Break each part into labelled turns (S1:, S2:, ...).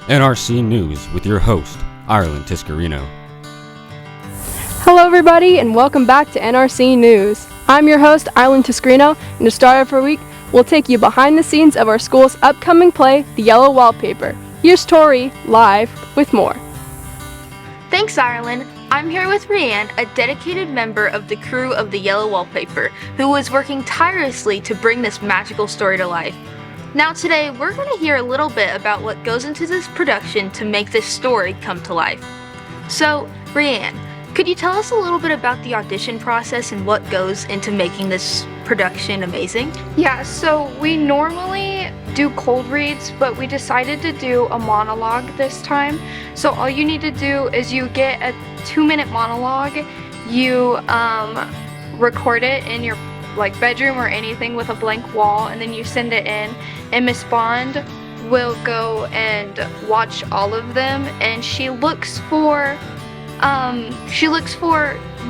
S1: NRC News with your host, Ireland Tiscarino.
S2: Hello everybody and welcome back to NRC News. I'm your host, Ireland Tiscarino, and to start off our week, we'll take you behind the scenes of our school's upcoming play, The Yellow Wallpaper. Here's Tori, live, with more.
S3: Thanks, Ireland. I'm here with Rianne, a dedicated member of the crew of The Yellow Wallpaper, who is working tirelessly to bring this magical story to life. Now today, we're going to hear a little bit about what goes into this production to make this story come to life. So, Rianne, could you tell us a little bit about the audition process and what goes into making this production amazing?
S4: Yeah, so we normally do cold reads, but we decided to do a monologue this time. So all you need to do is you get a 2-minute monologue, you record it in your bedroom or anything with a blank wall, and then you send it in, and Miss Bond will go and watch all of them, and she looks for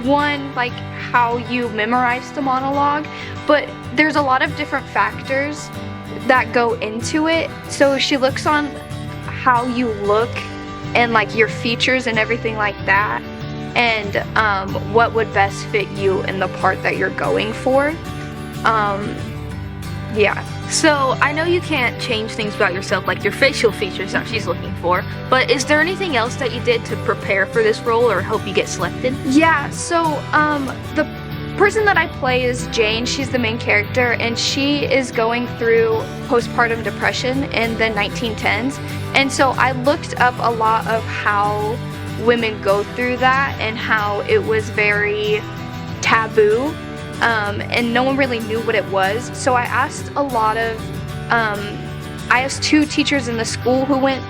S4: one, how you memorize the monologue, but there's a lot of different factors that go into it. So she looks on how you look and your features and everything like that, and what would best fit you in the part that you're going for. Yeah.
S3: So I know you can't change things about yourself like your facial features that she's looking for, but is there anything else that you did to prepare for this role or help you get selected?
S4: Yeah, so the person that I play is Jane. She's the main character, and she is going through postpartum depression in the 1910s. And so I looked up a lot of how women go through that and how it was very taboo. And no one really knew what it was. So I asked I asked 2 teachers in the school who went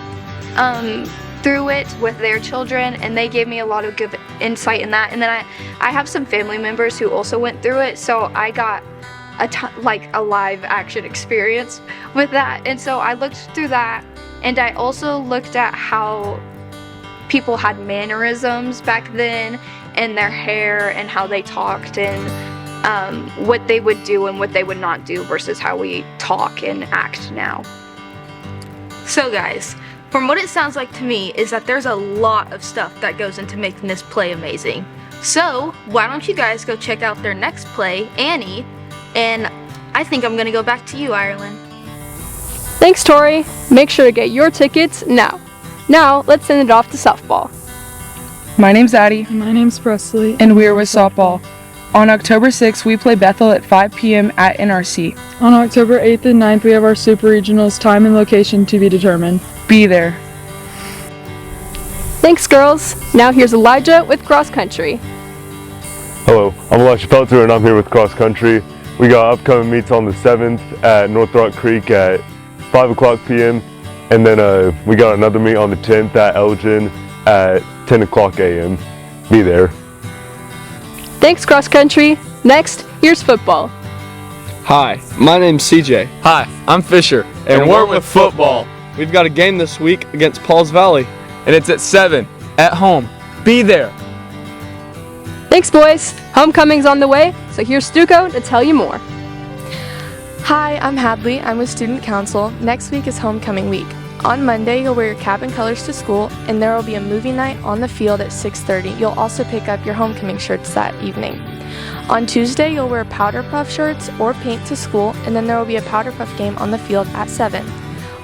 S4: through it with their children, and they gave me a lot of good insight in that. And then I have some family members who also went through it, so I got a live action experience with that. And so I looked through that, and I also looked at how people had mannerisms back then, and their hair, and how they talked, and what they would do and what they would not do versus how we talk and act now.
S3: So guys, from what it sounds like to me is that there's a lot of stuff that goes into making this play amazing. So why don't you guys go check out their next play, Annie, and I think I'm gonna go back to you, Ireland.
S2: Thanks, Tori. Make sure to get your tickets now. Now, let's send it off to softball.
S5: My name's Addie.
S6: My name's Presley.
S5: And we're with softball. On October 6th, we play Bethel at 5 p.m. at NRC.
S6: On October 8th and 9th, we have our Super Regionals, time and location to be determined.
S5: Be there.
S2: Thanks, girls. Now here's Elijah with cross country.
S7: Hello, I'm Elijah Pelter and I'm here with cross country. We got upcoming meets on the 7th at North Rock Creek at 5 o'clock p.m. And then we got another meet on the 10th at Elgin at 10 o'clock a.m. Be there.
S2: Thanks, cross country. Next, here's football.
S8: Hi, my name's CJ.
S9: Hi, I'm Fisher, and we're with football.
S8: We've got a game this week against Pauls Valley.
S9: And it's at 7, at home. Be there.
S2: Thanks, boys. Homecoming's on the way, so here's Stuco to tell you more.
S10: Hi, I'm Hadley. I'm with Student Council. Next week is homecoming week. On Monday, you'll wear your cap and colors to school, and there will be a movie night on the field at 6:30. You'll also pick up your homecoming shirts that evening. On Tuesday, you'll wear powder puff shirts or paint to school, and then there will be a powder puff game on the field at 7.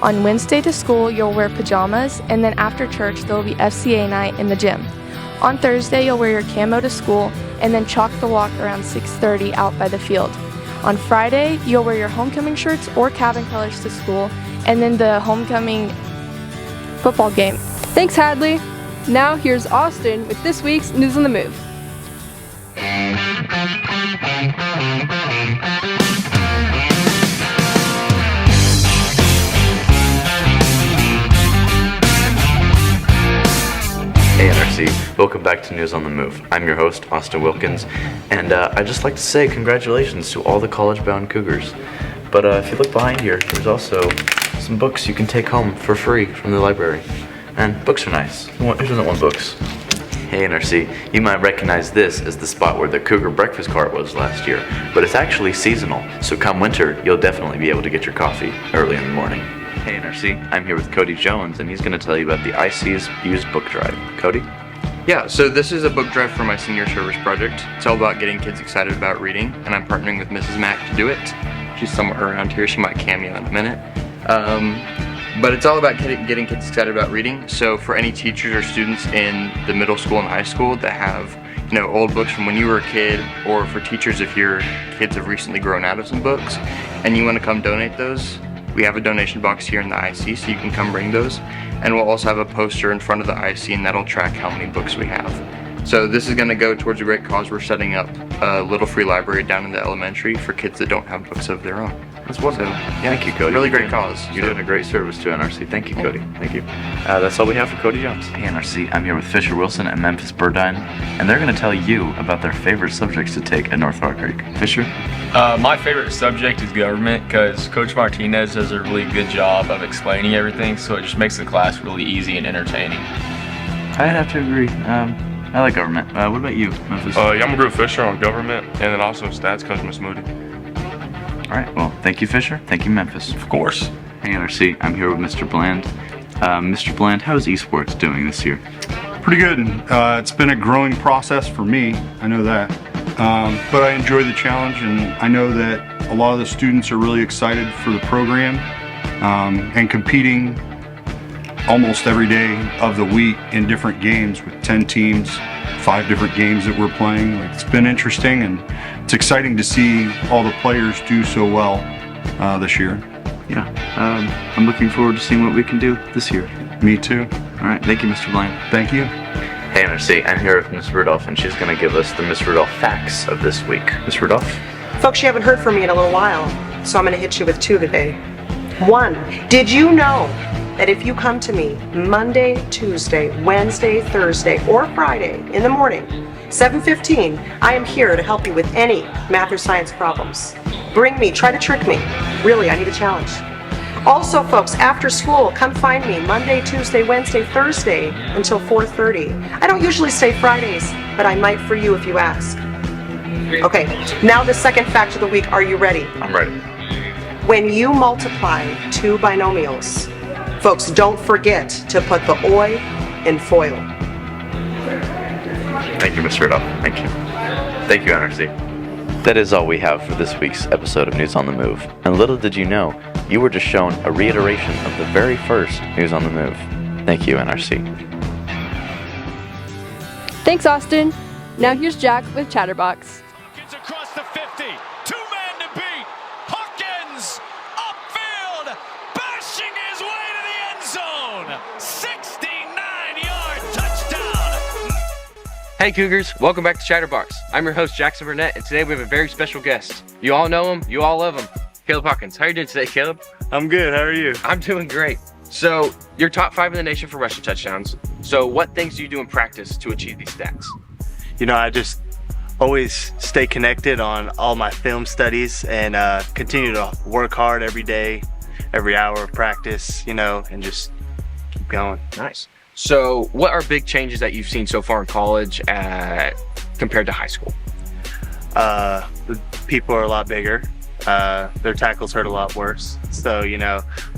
S10: On Wednesday to school, you'll wear pajamas, and then after church, there will be FCA night in the gym. On Thursday, you'll wear your camo to school, and then chalk the walk around 6:30 out by the field. On Friday, you'll wear your homecoming shirts or cap and colors to school, and then the homecoming football game.
S2: Thanks, Hadley. Now here's Austin with this week's News on the Move.
S11: Hey NRC, welcome back to News on the Move. I'm your host, Austin Wilkins, and I'd just like to say congratulations to all the college-bound Cougars. But if you look behind here, there's also some books you can take home for free from the library. And books are nice. Who doesn't want books? Hey NRC, you might recognize this as the spot where the Cougar breakfast cart was last year, but it's actually seasonal, so come winter, you'll definitely be able to get your coffee early in the morning. Hey NRC, I'm here with Cody Jones, and he's going to tell you about the IC's used book drive. Cody?
S12: Yeah, so this is a book drive for my senior service project. It's all about getting kids excited about reading, and I'm partnering with Mrs. Mack to do it. She's somewhere around here. She might cameo in a minute. But it's all about getting kids excited about reading. So for any teachers or students in the middle school and high school that have, old books from when you were a kid, or for teachers if your kids have recently grown out of some books and you want to come donate those, we have a donation box here in the IC, so you can come bring those. And we'll also have a poster in front of the IC, and that'll track how many books we have. So this is going to go towards a great cause. We're setting up a little free library down in the elementary for kids that don't have books of their own.
S11: That's wonderful.
S12: So,
S11: yeah, thank you, Cody.
S12: Really great cause.
S11: You're doing a great service to NRC. Thank you, Cody. Thank you. That's all we have for Cody Jones. Hey NRC, I'm here with Fisher Wilson and Memphis Burdine, and they're going to tell you about their favorite subjects to take at North Rock Creek. Fisher?
S9: My favorite subject is government because Coach Martinez does a really good job of explaining everything, so it just makes the class really easy and entertaining.
S11: I'd have to agree. I like government. What about you, Memphis?
S13: I'm going to group Fisher on government, and then also stats, Coach Miss Moody.
S11: All right, well, thank you, Fisher. Thank you, Memphis.
S13: Of course.
S11: Hey, NRC, I'm here with Mr. Bland. Mr. Bland, how is esports doing this year?
S14: Pretty good. It's been a growing process for me, I know that. But I enjoy the challenge, and I know that a lot of the students are really excited for the program and competing almost every day of the week in different games with 10 teams, 5 different games that we're playing. It's been interesting, and it's exciting to see all the players do so well this year.
S11: Yeah, I'm looking forward to seeing what we can do this year.
S14: Me too.
S11: All right, thank you, Mr. Bland.
S14: Thank you.
S11: Hey NRC, I'm here with Miss Rudolph, and she's going to give us the Miss Rudolph facts of this week. Miss Rudolph?
S15: Folks, you haven't heard from me in a little while, so I'm going to hit you with 2 today. 1, did you know that if you come to me Monday, Tuesday, Wednesday, Thursday, or Friday in the morning, 7:15, I am here to help you with any math or science problems. Bring me, try to trick me. Really, I need a challenge. Also, folks, after school, come find me Monday, Tuesday, Wednesday, Thursday until 4:30. I don't usually say Fridays, but I might for you if you ask. Okay, now the second fact of the week. Are you ready?
S11: I'm ready.
S15: When you multiply 2 binomials, folks, don't forget to put the oi in FOIL.
S11: Thank you, Mr. Rudolph. Thank you. Thank you, NRC. That is all we have for this week's episode of News on the Move. And little did you know, you were just shown a reiteration of the very first News on the Move. Thank you, NRC.
S2: Thanks, Austin. Now here's Jack with Chatterbox.
S16: Hawkins across the 50. 2 men to beat. Hawkins upfield, bashing his way to the end zone. 69-yard touchdown.
S17: Hey Cougars, welcome back to Chatterbox. I'm your host Jackson Burnett, and today we have a very special guest. You all know him, you all love him. Caleb Hawkins. How are you doing today, Caleb?
S18: I'm good, how are you?
S17: I'm doing great. So, you're top 5 in the nation for rushing touchdowns. So, what things do you do in practice to achieve these stats?
S18: I just always stay connected on all my film studies and continue to work hard every day, every hour of practice, and just keep going.
S17: Nice. So, what are big changes that you've seen so far in college compared to high school?
S18: The people are a lot bigger. Their tackles hurt a lot worse. So,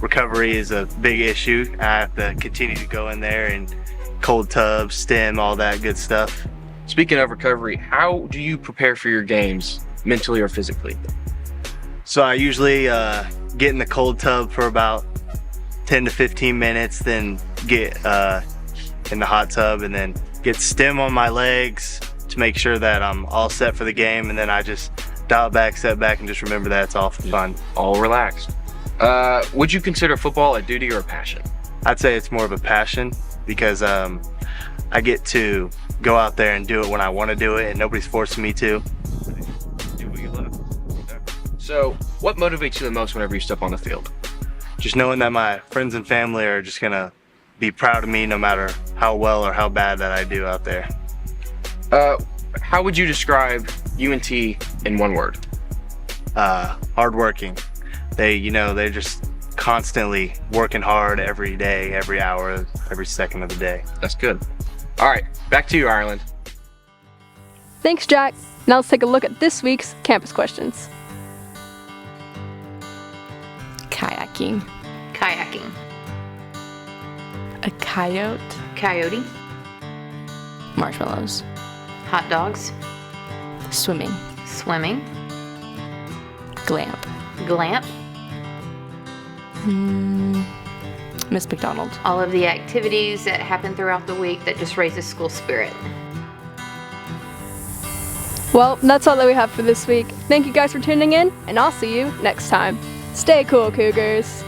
S18: recovery is a big issue. I have to continue to go in there and cold tub, stem, all that good stuff.
S17: Speaking of recovery, how do you prepare for your games, mentally or physically?
S18: So I usually get in the cold tub for about 10 to 15 minutes, then get in the hot tub, and then get stem on my legs to make sure that I'm all set for the game, and then I just dial back, step back, and just remember that it's all for fun.
S17: All relaxed. Would you consider football a duty or a passion?
S18: I'd say it's more of a passion because I get to go out there and do it when I want to do it, and nobody's forcing me to.
S17: Do what you love. So, what motivates you the most whenever you step on the field?
S18: Just knowing that my friends and family are just gonna be proud of me no matter how well or how bad that I do out there.
S17: How would you describe UNT in one word?
S18: Hardworking. They're just constantly working hard every day, every hour, every second of the day.
S17: That's good. All right, back to you, Ireland.
S2: Thanks, Jack. Now let's take a look at this week's campus questions.
S10: Kayaking.
S3: Kayak. snacking?
S10: A coyote.
S3: Coyote.
S10: Marshmallows.
S3: Hot dogs.
S10: Swimming.
S3: Swimming.
S10: Glamp.
S3: Glamp.
S10: Miss McDonald.
S3: All of the activities that happen throughout the week that just raises school spirit.
S2: Well, that's all that we have for this week. Thank you guys for tuning in, and I'll see you next time. Stay cool, Cougars.